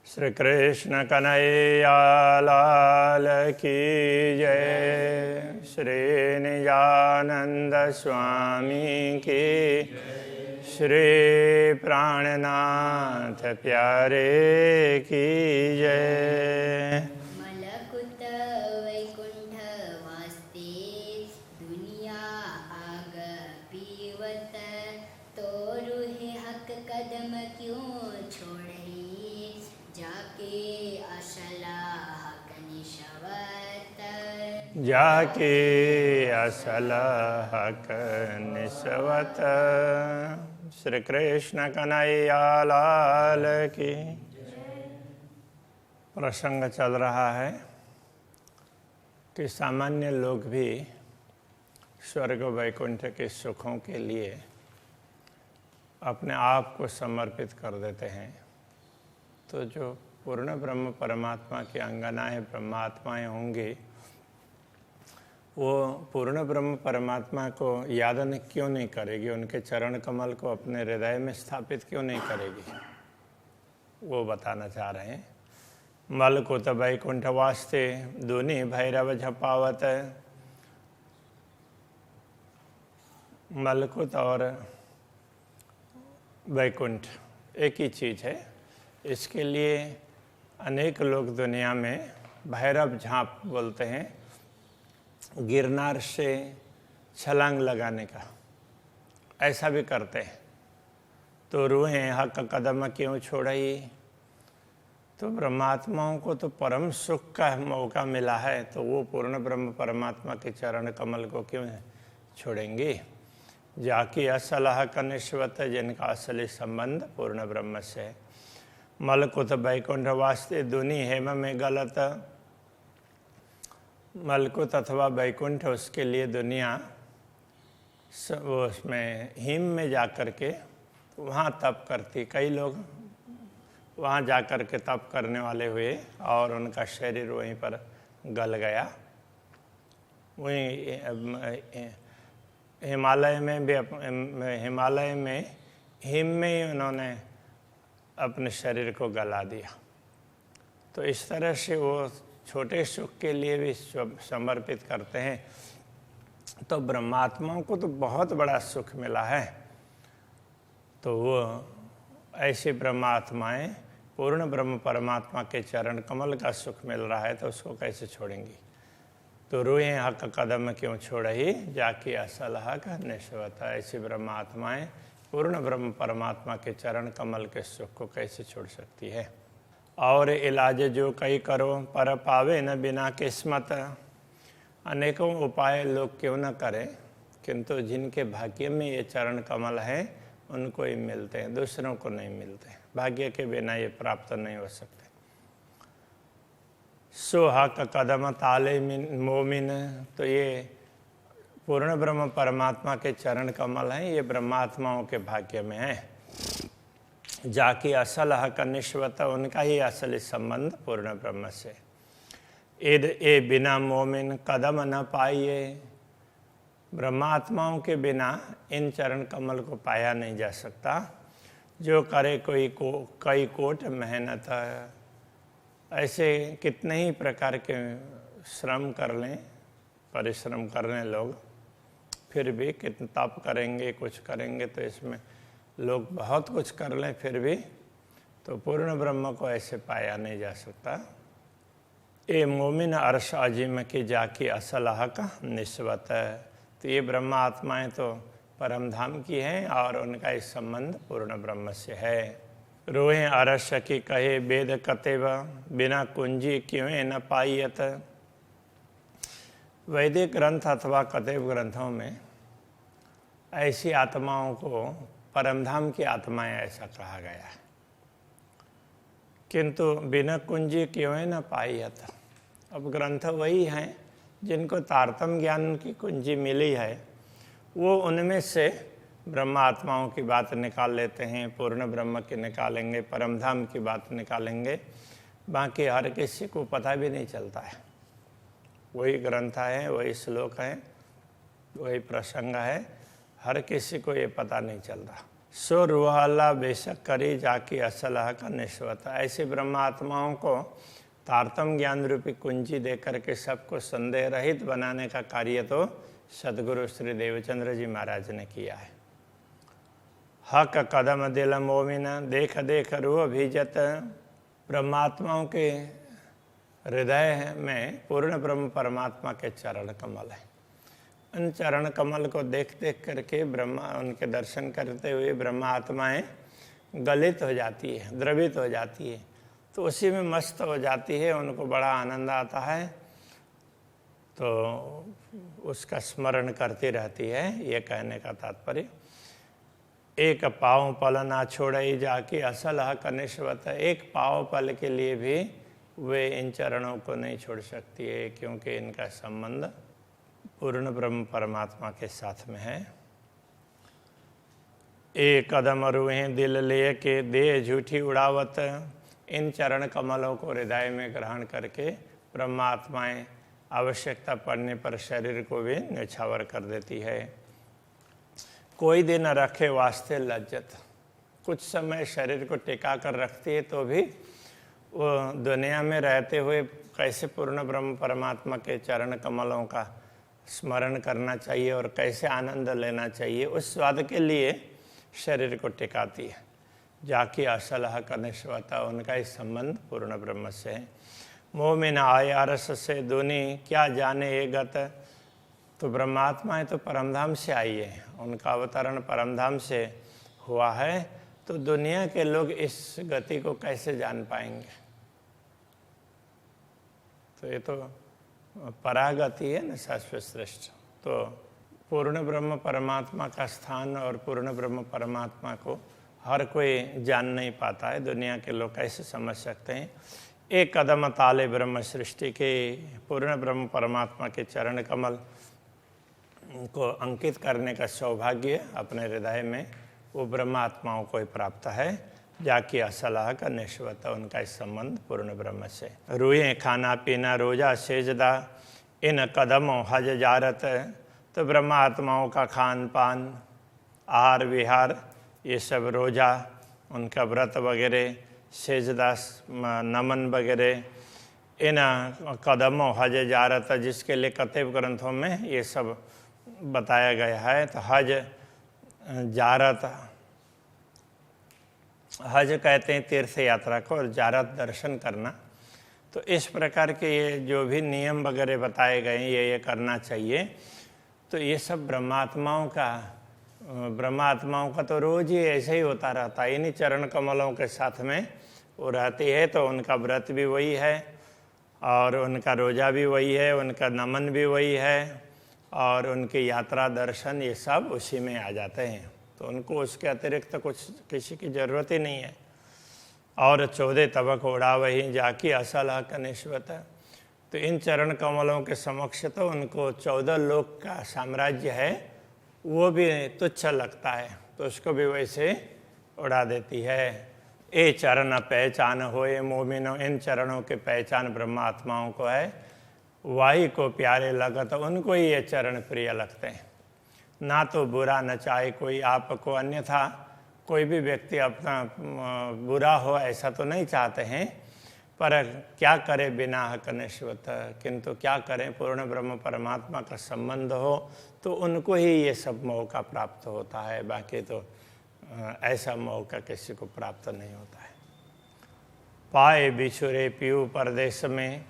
श्री कृष्ण कन्हैया लाल की जय। श्री निजानंद स्वामी की श्री प्राणनाथ प्यारे की जय। मलकुत वैकुंठ वास्ते दुनिया आग पीवत, तोरु है हक कदम क्यों छोड़े, जाके असला हक निशवत। जाके असल हक निस्वत। श्री कृष्ण कन्हैया लाल की। प्रसंग चल रहा है कि सामान्य लोग भी स्वर्ग वैकुंठ के सुखों के लिए अपने आप को समर्पित कर देते हैं। तो जो पूर्ण ब्रह्म परमात्मा की अंगनाएं ब्रह्मात्माएं होंगी, वो पूर्ण ब्रह्म परमात्मा को याद क्यों नहीं करेगी, उनके चरण कमल को अपने हृदय में स्थापित क्यों नहीं करेगी, वो बताना चाह रहे हैं। मलकुत वैकुंठ वास्ते दुनि भैरव झपावत। मलकुत और वैकुंठ एक ही चीज़ है। इसके लिए अनेक लोग दुनिया में भैरव झांप बोलते हैं, गिरनार से छलांग लगाने का, ऐसा भी करते हैं। तो रूहें हक कदम क्यों छोड़ई। तो ब्रह्मात्माओं को तो परम सुख का मौका मिला है, तो वो पूर्ण ब्रह्म परमात्मा के चरण कमल को क्यों छोड़ेंगी। जाकी असल हक निस्वत, जिनका असली संबंध पूर्ण ब्रह्म से है। मलकुत वैकुंठ वास्ते दुनि हेम में गलत। मलकुत अथवा वैकुंठ उसके लिए दुनिया वो उसमें हिम में जा कर के वहाँ तप करती। कई लोग वहाँ जा कर के तप करने वाले हुए और उनका शरीर वहीं पर गल गया। वहीं हिमालय में भी हिमालय में हिम में ही उन्होंने अपने शरीर को गला दिया। तो इस तरह से वो छोटे सुख के लिए भी समर्पित करते हैं। तो ब्रह्मात्माओं को तो बहुत बड़ा सुख मिला है, तो वो ऐसी ब्रह्मात्माएं पूर्ण ब्रह्म परमात्मा के चरण कमल का सुख मिल रहा है, तो उसको कैसे छोड़ेंगी। तो रूहें हक कदम क्यों छोड़ही, जाकी असल हक निस्वत। ऐसी ब्रह्मात्माएं पूर्ण ब्रह्म परमात्मा के चरण कमल के सुख को कैसे छोड़ सकती है। और इलाज जो कई करो पर पावे न बिना किस्मत। अनेकों उपाय लोग क्यों न करें, किंतु जिनके भाग्य में ये चरण कमल है उनको ही मिलते हैं, दूसरों को नहीं मिलते। भाग्य के बिना ये प्राप्त नहीं हो सकते। सो हक कदम ताले मोमिन। तो ये पूर्ण ब्रह्म परमात्मा के चरण कमल हैं, ये ब्रह्मात्माओं के भाग्य में है। जाकी असल हक निस्वत, उनका ही असली संबंध पूर्ण ब्रह्म से। इद ए बिना मोमिन कदम न पाइए। ब्रह्मात्माओं के बिना इन चरण कमल को पाया नहीं जा सकता। जो करे कई कोट मेहनत। ऐसे कितने ही प्रकार के श्रम कर लें, परिश्रम कर लें लोग, फिर भी कितना तप करेंगे, कुछ करेंगे, तो इसमें लोग बहुत कुछ कर लें फिर भी तो पूर्ण ब्रह्म को ऐसे पाया नहीं जा सकता। ए मोमिन अर्श अजीम की जाकी असल हक निस्वत। तो ये ब्रह्म आत्माएं तो परम धाम की हैं और उनका इस संबंध पूर्ण ब्रह्म से है। रोहें अरश की कहे वेद कतेव, बिना कुंजी क्यों न पाइयत। वैदिक ग्रंथ अथवा कतेव ग्रंथों में ऐसी आत्माओं को परमधाम की आत्माएं ऐसा कहा गया है, किंतु बिना कुंजी क्यों न पाइयत। अब ग्रंथ वही हैं जिनको तारतम ज्ञान की कुंजी मिली है, वो उनमें से ब्रह्म आत्माओं की बात निकाल लेते हैं, पूर्ण ब्रह्म की निकालेंगे, परमधाम की बात निकालेंगे। बाकी हर किसी को पता भी नहीं चलता है। वही ग्रंथ है, वही श्लोक है, वही प्रसंग है, हर किसी को ये पता नहीं चलता। सो रूहाला बेशक करी जाकी असलह का निश्वता। ऐसे ब्रह्मात्माओं को तारतम ज्ञान रूपी कुंजी दे करके सबको संदेह रहित बनाने का कार्य तो सदगुरु श्री देवचंद्र जी महाराज ने किया है। हक कदम दिल मोमिन देख देख रूह भीजत। ब्रह्मात्माओं के हृदय में पूर्ण ब्रह्म परमात्मा के चरण कमल है। उन चरण कमल को देख देख करके उनके दर्शन करते हुए ब्रह्मा आत्माएँ गलित हो जाती है, द्रवित हो जाती है, तो उसी में मस्त हो जाती है, उनको बड़ा आनंद आता है, तो उसका स्मरण करती रहती है। ये कहने का तात्पर्य एक पाँव पल ना छोड़ई जाके असल हक निश्वत। एक पाँव पल के लिए भी वे इन चरणों को नहीं छोड़ सकती है, क्योंकि इनका संबंध पूर्ण ब्रह्म परमात्मा के साथ में है। एक कदम रुहें दिल ले के दे झूठी उड़ावत। इन चरण कमलों को हृदय में ग्रहण करके ब्रह्मात्माएं आवश्यकता पड़ने पर शरीर को भी न्यौछावर कर देती है। कोई दिन रखे वास्ते लज्जत। कुछ समय शरीर को टिका कर रखती है, तो भी वो दुनिया में रहते हुए कैसे पूर्ण ब्रह्म परमात्मा के चरण कमलों का स्मरण करना चाहिए और कैसे आनंद लेना चाहिए, उस स्वाद के लिए शरीर को टिकाती है। जाकी असलह का निश्वता, उनका इस संबंध पूर्ण ब्रह्म से है। मोह में न आए अरस से दूनी क्या जाने ये गत। तो ब्रह्मात्माएं तो परमधाम से आई है, उनका अवतरण परमधाम से हुआ है, तो दुनिया के लोग इस गति को कैसे जान पाएंगे। तो ये तो परागति है न, शाश्वत श्रेष्ठ। तो पूर्ण ब्रह्म परमात्मा का स्थान और पूर्ण ब्रह्म परमात्मा को हर कोई जान नहीं पाता है, दुनिया के लोग कैसे समझ सकते हैं। एक कदम ताले ब्रह्म सृष्टि के पूर्ण ब्रह्म परमात्मा के चरण कमल को अंकित करने का सौभाग्य अपने हृदय में वो ब्रह्मात्माओं को ही प्राप्त है। जाकी असलाह का निश्वत, उनका इस संबंध पूर्ण ब्रह्म से। रूए खाना पीना रोजा सेजदा इन कदमों हज जारत। तो ब्रह्मात्माओं का खान पान, आहार विहार, ये सब रोजा, उनका व्रत वगैरह, सेजदा नमन वगैरह, इन कदमों हज जारत, जिसके लिए कतेब ग्रंथों में ये सब बताया गया है। तो हज जारत, हज कहते हैं तीर्थ यात्रा को, और जारत दर्शन करना। तो इस प्रकार के ये जो भी नियम वगैरह बताए गए हैं, ये करना चाहिए। तो ये सब ब्रह्मात्माओं का तो रोज ही ऐसे ही होता रहता है। इन्हीं चरण कमलों के साथ में वो रहती है, तो उनका व्रत भी वही है और उनका रोजा भी वही है, उनका नमन भी वही है, और उनकी यात्रा दर्शन ये सब उसी में आ जाते हैं। तो उनको उसके अतिरिक्त कुछ किसी की ज़रूरत ही नहीं है। और 14 तबक उड़ा वही जाकी असल हक निश्वत। तो इन चरण कमलों के समक्ष तो उनको 14 लोक का साम्राज्य है, वो भी तुच्छ लगता है, तो उसको भी वैसे उड़ा देती है। ए चरण पहचान होए मोमिनो, इन चरणों के पहचान ब्रह्मात्माओं को है। वाही को प्यारे लगत, उनको ही ये चरण प्रिय लगते हैं। ना तो बुरा न चाहे कोई आपको, अन्यथा कोई भी व्यक्ति अपना बुरा हो ऐसा तो नहीं चाहते हैं, पर क्या करे बिना हक निश्वत। किंतु क्या करें, पूर्ण ब्रह्म परमात्मा का संबंध हो तो उनको ही ये सब मौका प्राप्त होता है, बाकी तो ऐसा मौका किसी को प्राप्त नहीं होता है। पाए बिछुरे पीऊ परदेश में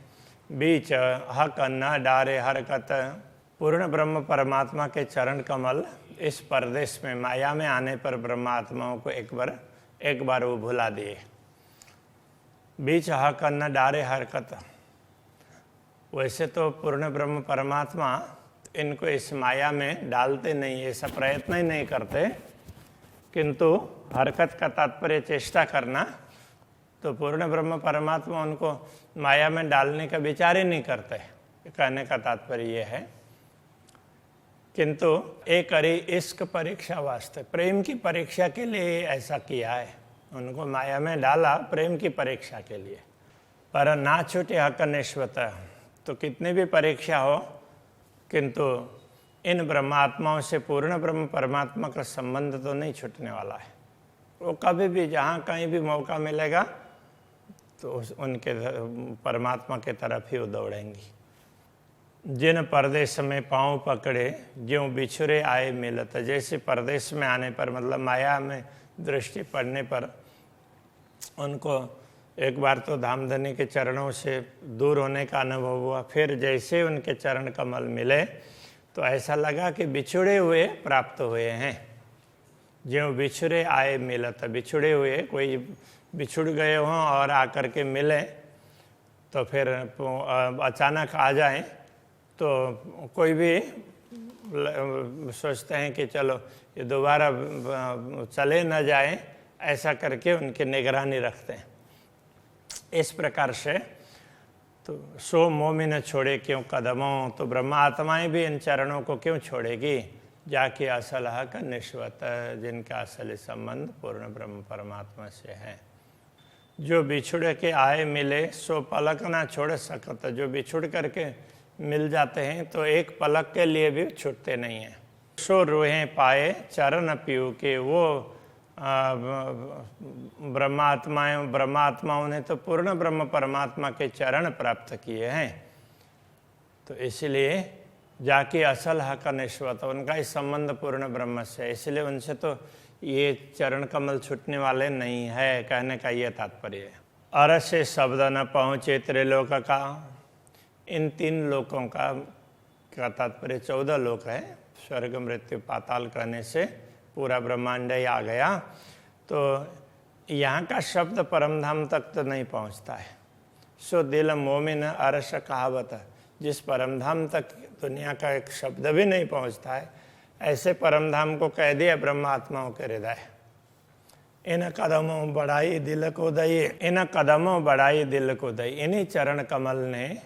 बीच हक न डारे हरकत। पूर्ण ब्रह्म परमात्मा के चरण कमल इस परदेश में माया में आने पर ब्रह्मात्माओं को एक बार वो भुला दिए। बीच हक न डारे हरकत। वैसे तो पूर्ण ब्रह्म परमात्मा इनको इस माया में डालते नहीं, ऐसा प्रयत्न ही नहीं करते, किंतु हरकत का तात्पर्य चेष्टा करना। तो पूर्ण ब्रह्म परमात्मा उनको माया में डालने का विचार ही नहीं करते, कहने का तात्पर्य ये है। किंतु एक करी इश्क परीक्षा वास्ते, प्रेम की परीक्षा के लिए ऐसा किया है, उनको माया में डाला प्रेम की परीक्षा के लिए। पर ना छूटे हक निश्वत। तो कितनी भी परीक्षा हो, किंतु इन ब्रह्मात्माओं से पूर्ण ब्रह्म परमात्मा का संबंध तो नहीं छूटने वाला है। वो कभी भी जहाँ कहीं भी मौका मिलेगा तो उनके परमात्मा के तरफ ही वो दौड़ेंगी। जिन परदेश में पाँव पकड़े ज्यों बिछुरे आए मिलत। जैसे परदेश में आने पर मतलब माया में दृष्टि पड़ने पर उनको एक बार तो धामधनी के चरणों से दूर होने का अनुभव हुआ, फिर जैसे उनके चरण कमल मिले तो ऐसा लगा कि बिछुड़े हुए प्राप्त हुए हैं। ज्यों बिछुरे आए मिलत, बिछुड़े हुए कोई बिछुड़ गए हों और आकर के मिले तो फिर अचानक आ जाएं तो कोई भी सोचते हैं कि चलो ये दोबारा चले न जाए, ऐसा करके उनकी निगरानी रखते हैं। इस प्रकार से तो सो मोमिन छोड़े क्यों कदमों, तो ब्रह्मा आत्माएं भी इन चरणों को क्यों छोड़ेगी। जाके असल हक निश्वत, जिनका असली संबंध पूर्ण ब्रह्म परमात्मा से है। जो बिछुड़ के आए मिले सो पलक ना छोड़ सकत, जो बिछुड़ करके मिल जाते हैं तो एक पलक के लिए भी छूटते नहीं हैं। सो रूहें पाए चरण पीऊ के, वो ब्रह्मात्माओं ने तो पूर्ण ब्रह्म परमात्मा के चरण प्राप्त किए हैं। तो इसलिए जाके असल हक निश्वत, उनका ही संबंध पूर्ण ब्रह्म से, इसलिए उनसे तो ये चरण कमल छूटने वाले नहीं है, कहने का ये तात्पर्य है। अरस से शब्द न पहुँचे त्रिलोक का, इन 3 लोकों का तात्पर्य 14 लोक है। स्वर्ग मृत्यु पाताल कहने से पूरा ब्रह्मांड ही आ गया। तो यहाँ का शब्द परमधाम तक तो नहीं पहुँचता है। सो दिल मोमिन अरस कहावत, जिस परमधाम तक दुनिया का एक शब्द भी नहीं पहुँचता है, ऐसे परमधाम को कह दिया ब्रह्मात्माओं के हृदय। इन कदमों बढ़ाई दिल को दई, इन कदमों बढ़ाई दिल को दई, इन्हीं चरण कमल ने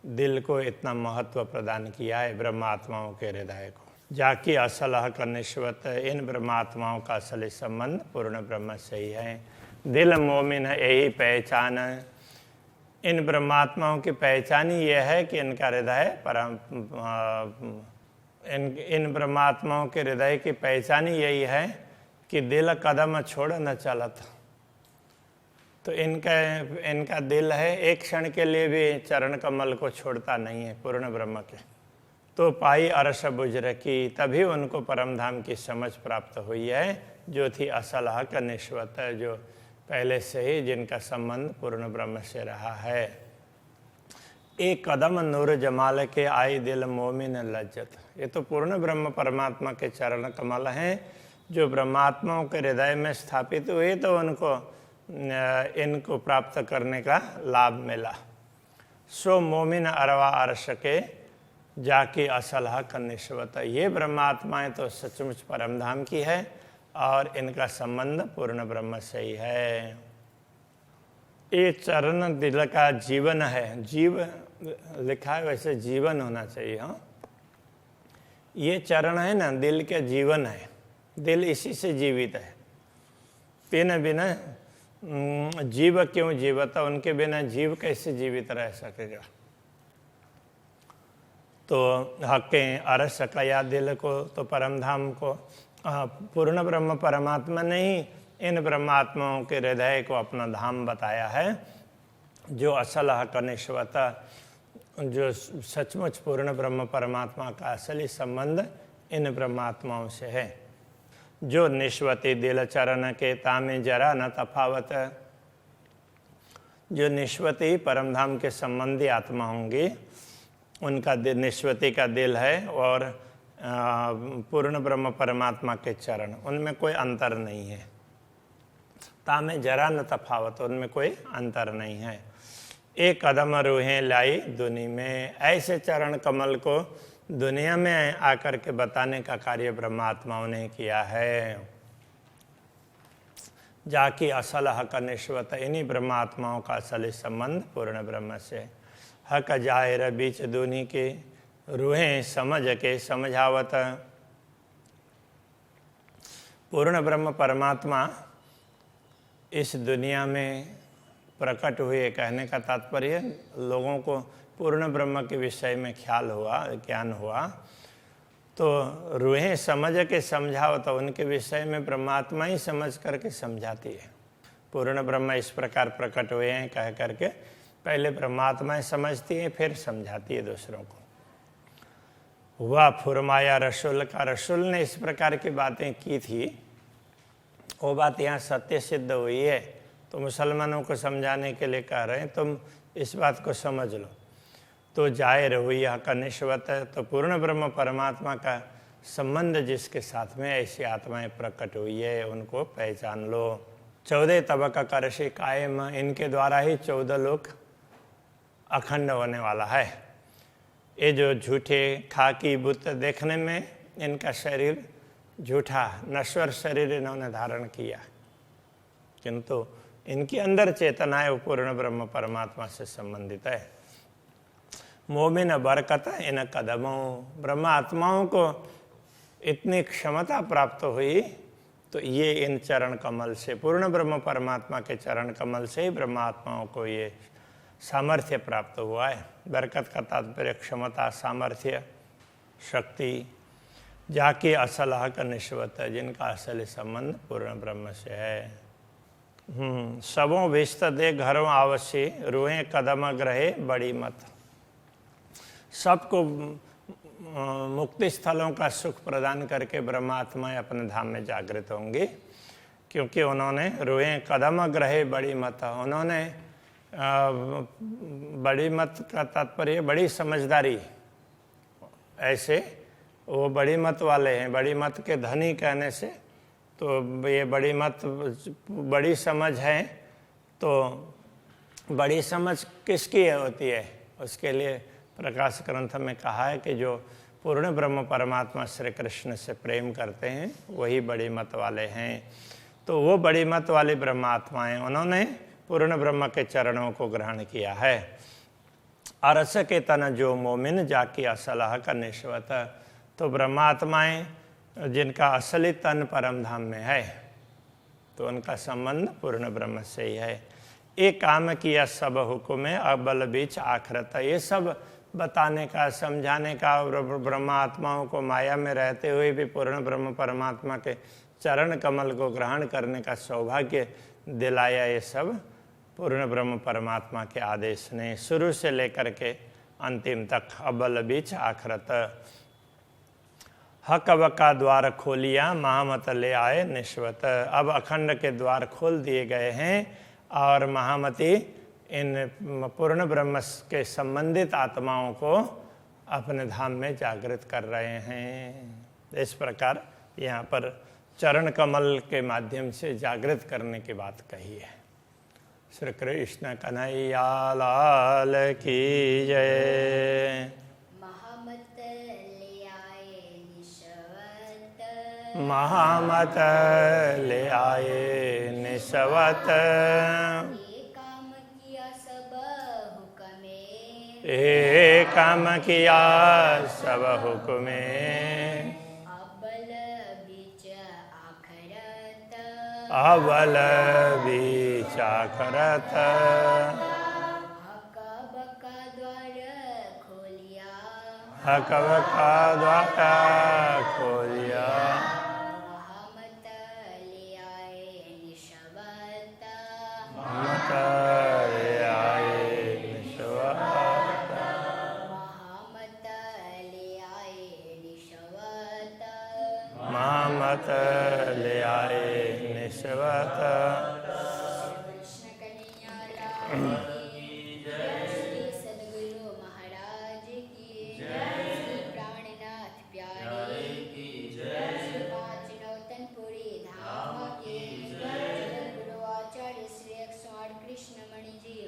दिल को इतना महत्व प्रदान किया है ब्रह्मात्माओं के हृदय को। जाकी असल हक निश्वत, इन ब्रह्मात्माओं का असली संबंध पूर्ण ब्रह्म से ही है। दिल मोमिन यही पहचान, इन ब्रह्मात्माओं की पहचान ही यह है कि इनका हृदय इन ब्रह्मात्माओं के हृदय की पहचान ही यही है कि दिल कदम छोड़ न चलत। तो इनका दिल है एक क्षण के लिए भी चरण कमल को छोड़ता नहीं है पूर्ण ब्रह्म के। तो पाई अरस बुझ रखी, तभी उनको परमधाम की समझ प्राप्त हुई है, जो थी असल हक निश्वत, जो पहले से ही जिनका संबंध पूर्ण ब्रह्म से रहा है। एक कदम नूर जमाल के आई दिल मोमिन लज्जत, ये तो पूर्ण ब्रह्म परमात्मा के चरण कमल हैं जो ब्रह्मात्माओं के हृदय में स्थापित हुए, तो उनको इनको प्राप्त करने का लाभ मिला। सो मोमिन अरवा अर्श के जाके असल हक निश्वत, ये ब्रह्मात्माएं तो सचमुच परमधाम की है और इनका संबंध पूर्ण ब्रह्म से ही है। ये चरण दिल का जीवन है, जीव लिखा है वैसे जीवन होना चाहिए। हाँ, ये चरण है ना, दिल के जीवन है, दिल इसी से जीवित है। बिना बिना जीव क्यों जीवता, उनके बिना जीव कैसे जीवित रह सकेगा। तो हके अरस कया दिल को, तो परमधाम को पूर्ण ब्रह्म परमात्मा ने ही इन ब्रह्मात्माओं के हृदय को अपना धाम बताया है, जो असल हक निश्वता, जो सचमुच पूर्ण ब्रह्म परमात्मा का असली संबंध इन ब्रह्मात्माओं से है। जो निश्वती दिल चरण के तामे जरा न तफावत, जो निश्वती परमधाम के संबंधी आत्मा होंगी, उनका निश्वती का दिल है और पूर्ण ब्रह्म परमात्मा के चरण, उनमें कोई अंतर नहीं है। तामे जरा न तफावत, उनमें कोई अंतर नहीं है। एक कदम रूहें लाई दुनी में, ऐसे चरण कमल को दुनिया में आकर के बताने का कार्य ब्रह्मात्माओं ने किया है। जाकी असल हक निश्वत, इन्हीं ब्रह्मात्माओं का असली संबंध पूर्ण ब्रह्म से। हक जाहिर बीच दुनी के रूहें समझ के समझावत, पूर्ण ब्रह्म परमात्मा इस दुनिया में प्रकट हुए, कहने का तात्पर्य लोगों को पूर्ण ब्रह्म के विषय में ख्याल हुआ, ज्ञान हुआ, तो रूहें समझ के समझाओ तो उनके विषय में परमात्मा ही समझ करके समझाती है। पूर्ण ब्रह्म इस प्रकार प्रकट हुए हैं कह करके पहले परमात्मा समझती है, फिर समझाती है दूसरों को। हुआ फुरमाया रसूल का, रसूल ने इस प्रकार की बातें की थी, वो बात यहाँ सत्य सिद्ध हुई है, तो मुसलमानों को समझाने के लिए कह रहे हैं तुम इस बात को समझ लो। तो जाहिर हुई यह का निश्वत, तो पूर्ण ब्रह्म परमात्मा का संबंध जिसके साथ में ऐसी आत्माएं प्रकट हुई है उनको पहचान लो। 14 तबका का ऋषि कायम, इनके द्वारा ही 14 लोक अखंड होने वाला है। ये जो झूठे खाकी बुत देखने में इनका शरीर झूठा नश्वर शरीर इन्होंने धारण किया, किंतु इनके अंदर चेतना है वो पूर्ण ब्रह्म परमात्मा से संबंधित है। मोमिन बरकत इन कदमों, ब्रह्म आत्माओं को इतनी क्षमता प्राप्त हुई तो ये इन चरण कमल से, पूर्ण ब्रह्म परमात्मा के चरण कमल से ही ब्रह्म आत्माओं को ये सामर्थ्य प्राप्त हुआ है। बरकत का तात्पर्य क्षमता, सामर्थ्य, शक्ति, जाके असल हक निश्वत है, जिनका असल संबंध पूर्ण ब्रह्म से है। सबों विस्त दे घरों आवश्य, रूहें कदम ग्रहे बड़ी मत। सबको मुक्ति स्थलों का सुख प्रदान करके ब्रह्मात्माएं अपने धाम में जागृत होंगी, क्योंकि उन्होंने रूहें कदम ग्रहे बड़ी मत, उन्होंने बड़ी मत का तात्पर्य बड़ी समझदारी, ऐसे वो बड़ी मत वाले हैं। बड़ी मत के धनी कहने से तो ये बड़ी मत बड़ी समझ है, तो बड़ी समझ किसकी होती है, उसके लिए प्रकाश ग्रंथ में कहा है कि जो पूर्ण ब्रह्म परमात्मा श्री कृष्ण से प्रेम करते हैं वही बड़ी मत वाले हैं। तो वो बड़ी मत वाली ब्रह्मात्माएं उन्होंने पूर्ण ब्रह्म के चरणों को ग्रहण किया है। अरस के तन जो मोमिन जाकी असलाह का निश्वत, तो ब्रह्मात्माएं जिनका असली तन परम धाम में है तो उनका संबंध पूर्ण ब्रह्म से ही है। एक काम किया सब हुक्म है अबल बीच आखरत, ये सब बताने का, समझाने का और ब्रह्मात्माओं को माया में रहते हुए भी पूर्ण ब्रह्म परमात्मा के चरण कमल को ग्रहण करने का सौभाग्य दिलाया, ये सब पूर्ण ब्रह्म परमात्मा के आदेश ने शुरू से लेकर के अंतिम तक अबल बीच आखरत। हक अब का द्वार खोलिया महामत ले आए निश्वत, अब अखंड के द्वार खोल दिए गए हैं और महामती इन पूर्ण ब्रह्म के संबंधित आत्माओं को अपने धाम में जागृत कर रहे हैं। इस प्रकार यहाँ पर चरण कमल के माध्यम से जागृत करने की बात कही है। श्री कृष्ण कन्हैया लाल की जय। महामत ले आए निश्वत, महामत ले आए निश्वत, एक काम किया सब हुक्मे, अबल बीच आखरत, अबल बीच आखरत, हक बका द्वार खोलिया, हक बका द्वार खोलिया, महामत ले आए निश्वत, महामत ले आए निश्वत, महामत ले आए निश्वत। कृष्ण कन्हैया लाल की जय, श्री सद्गुरु महाराज की जय, श्री प्राणनाथ प्यारे की जय, श्री पांच नौतनपुरी धाम की जय, गुरु आचार्य श्री 108 कृष्ण मणि जी